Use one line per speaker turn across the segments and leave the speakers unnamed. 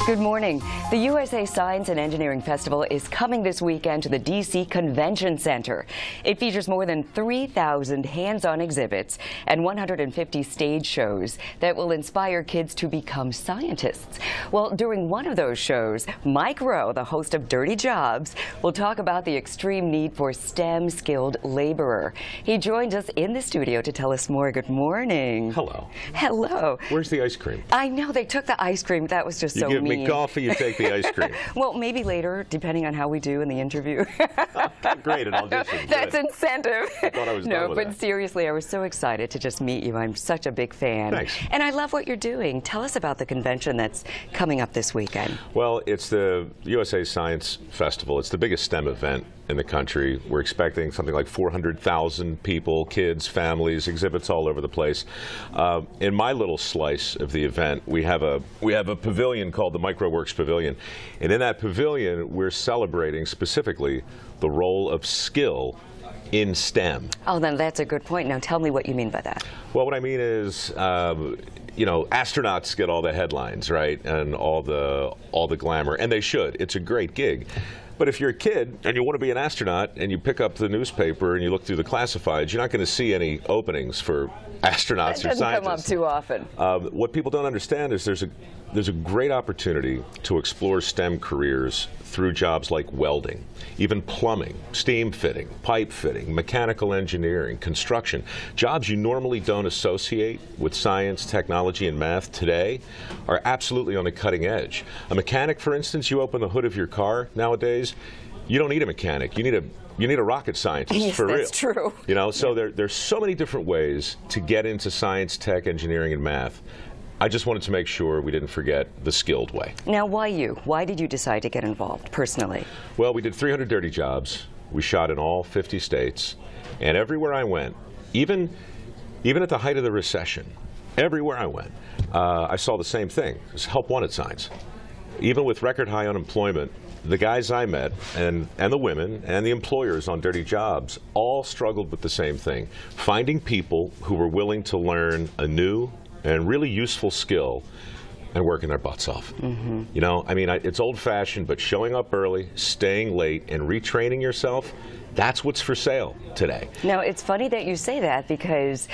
Good morning. The USA Science and Engineering Festival is coming this weekend to the D.C. Convention Center. It features more than 3,000 hands-on exhibits and 150 stage shows that will inspire kids to become scientists. Well, during one of those shows, Mike Rowe, the host of Dirty Jobs, will talk about the extreme need for STEM-skilled laborer. He joins us in the studio to tell us more. Good morning.
Hello.
Hello.
Where's the ice cream?
I know, they took the ice cream. That was just so mean.
You give me coffee, you take the ice cream.
Well, maybe later, depending on how we do in the interview.
Great, an audition.
That's incentive.
I thought I was
No,
done with
but
that.
Seriously, I was so excited to just meet you. I'm such a big fan.
Thanks.
And I love what you're doing. Tell us about the convention that's coming up this weekend.
Well, it's the USA Science Festival. It's the biggest STEM event in the country. We're expecting something like 400,000 people, kids, families, exhibits all over the place. In my little slice of the event, we have a pavilion called the MicroWorks Pavilion, and in that pavilion, we're celebrating specifically the role of skill in STEM.
Oh, then that's a good point. Now tell me what you mean by that.
Well, what I mean is, you know, astronauts get all the headlines, right, and all the glamour, and they should. It's a great gig. But if you're a kid and you want to be an astronaut and you pick up the newspaper and you look through the classifieds, you're not going to see any openings for astronauts or scientists.
It doesn't come up too often.
What people don't understand is there's a great opportunity to explore STEM careers through jobs like welding, even plumbing, steam fitting, pipe fitting, mechanical engineering, construction. Jobs you normally don't associate with science, technology, and math today are absolutely on the cutting edge. A mechanic, for instance, you open the hood of your car nowadays, you don't need a mechanic. You need a rocket scientist.
Yes,
for real.
That's true.
You know, so there's so many different ways to get into science, tech, engineering, and math. I just wanted to make sure we didn't forget the skilled way. Now,
why you? Why did you decide to get involved personally?
Well, we did 300 Dirty Jobs. We shot in all 50 states, and everywhere I went, even at the height of the recession, everywhere I went, I saw the same thing: it was help wanted signs. Even with record high unemployment, the guys I met, and the women, and the employers on Dirty Jobs all struggled with the same thing: finding people who were willing to learn a new and really useful skill and working their butts off. Mm-hmm. You know, I mean, it's old-fashioned, but showing up early, staying late, and retraining yourself, that's what's for sale today.
Now, it's funny that you say that, because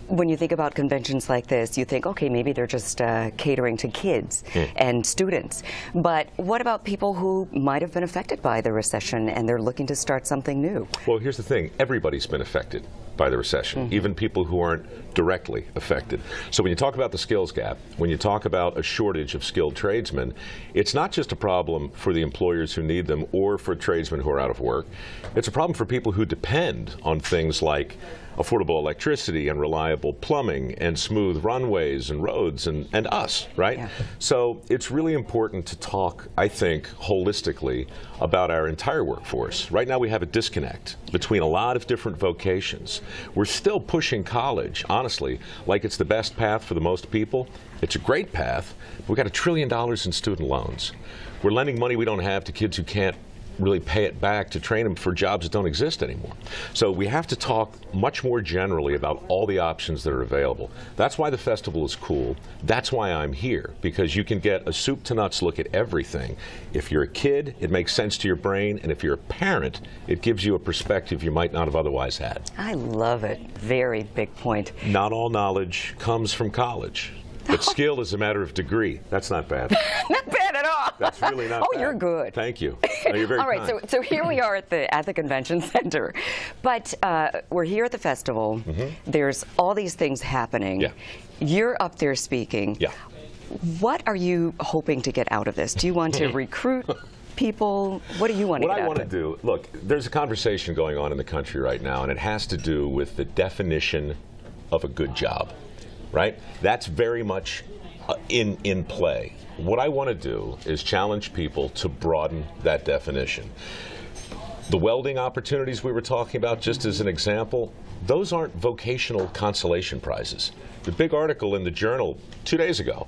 when you think about conventions like this, you think, okay, maybe they're just catering to kids and students. But what about people who might have been affected by the recession and they're looking to start something new?
Well, here's the thing. Everybody's been affected by the recession, even people who aren't directly affected. So when you talk about the skills gap, when you talk about a shortage of skilled tradesmen, it's not just a problem for the employers who need them or for tradesmen who are out of work. It's a problem for people who depend on things like affordable electricity and reliable plumbing and smooth runways and roads and us, right? Yeah. So it's really important to talk, I think, holistically about our entire workforce. Right now we have a disconnect between a lot of different vocations. We're still pushing college, honestly, like it's the best path for the most people. It's a great path, but we've got $1 trillion in student loans. We're lending money we don't have to kids who can't really pay it back to train them for jobs that don't exist anymore. So we have to talk much more generally about all the options that are available. That's why the festival is cool. That's why I'm here, because you can get a soup to nuts look at everything. If you're a kid, it makes sense to your brain, and if you're a parent, it gives you a perspective you might not have otherwise had.
I love it. Very big point.
Not all knowledge comes from college, but skill is a matter of degree. That's not bad.
Not bad at all.
That's really not bad.
You're good.
Thank you. No, you're very
all right,
kind.
so here we are at the convention center, but we're here at the festival. There's all these things happening.
Yeah.
You're up there speaking.
Yeah.
What are you hoping to get out of this? Do you want to recruit people? What do you want to get out of it?
What I want to do, look, there's a conversation going on in the country right now, and it has to do with the definition of a good job, right? That's very much in play. What I want to do is challenge people to broaden that definition. The welding opportunities we were talking about, just as an example, those aren't vocational consolation prizes. The big article in the Journal 2 days ago,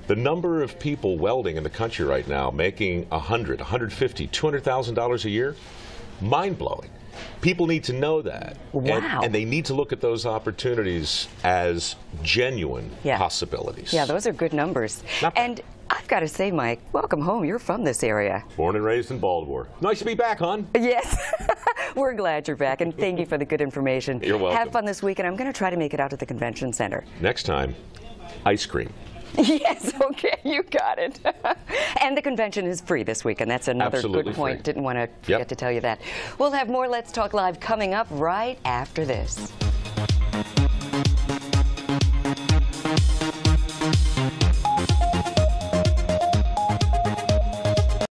the number of people welding in the country right now making $100,000, $150,000, $200,000 a year, mind-blowing. People need to know that.
Wow.
And they need to look at those opportunities as genuine possibilities.
Yeah, those are good numbers. And I've got to say, Mike, welcome home. You're from this area.
Born and raised in Baltimore. Nice to be back, hon.
Yes. We're glad you're back, and thank you for the good information.
You're welcome.
Have fun this weekend. I'm going to try to make it out to the convention center.
Next time, ice cream.
Yes, okay, you got it. And the convention is free this weekend. That's another
Absolutely
good point.
free.
Didn't want to forget to tell you that. We'll have more Let's Talk Live coming up right after this.